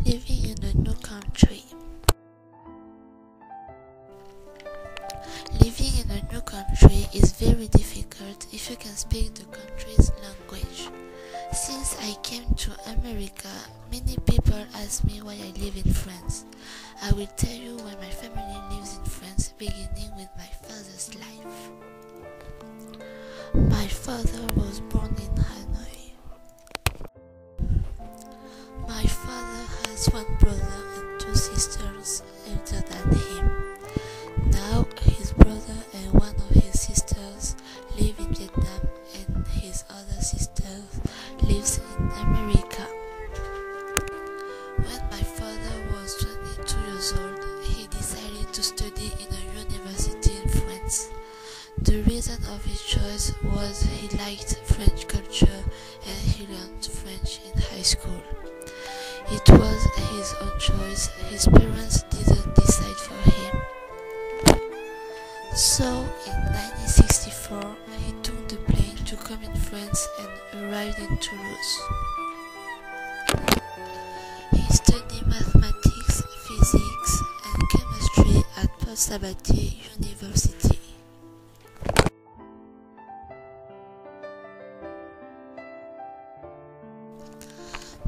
Living in a new country. Living in a new country is very difficult if you can speak the country's language. Since I came to America, many people ask me why I live in France. I will tell you why my family lives in France, beginning with my father's life. My father was born in Hanoi. My father has one brother and two sisters older than him. Now his brother and one of his sisters live in Vietnam and his other sister lives in America. When my father was 22 years old, he decided to study in a university in France. The reason of his choice was he liked French culture and he learned French in high school. It was his own choice, his parents didn't decide for him. So in 1964 he took the plane to come in France and arrived in Toulouse. He studied mathematics, physics and chemistry at Paul-Sabatier University.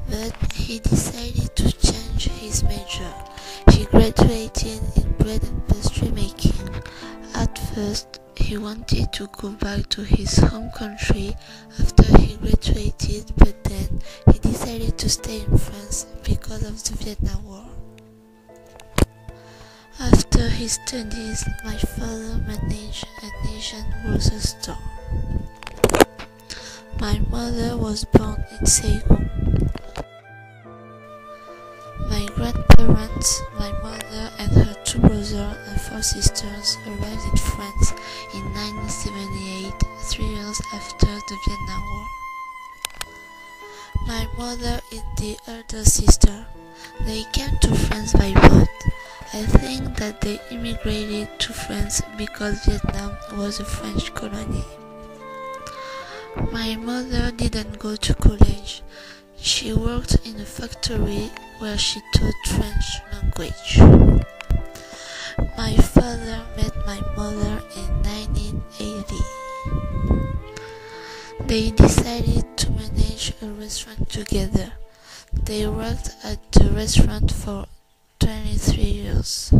But he decided to change his major. He graduated in bread and pastry making. At first, he wanted to go back to his home country after he graduated, but then he decided to stay in France because of the Vietnam War. After his studies, my father managed an Asian grocery store. My mother was born in Saigon. My grandparents, my mother and her two brothers and four sisters arrived in France in 1978, 3 years after the Vietnam War. My mother is the elder sister. They came to France by boat. I think that they immigrated to France because Vietnam was a French colony. My mother didn't go to college. She worked in a factory where she taught French language. My father met my mother in 1980. They decided to manage a restaurant together. They worked at the restaurant for 23 years.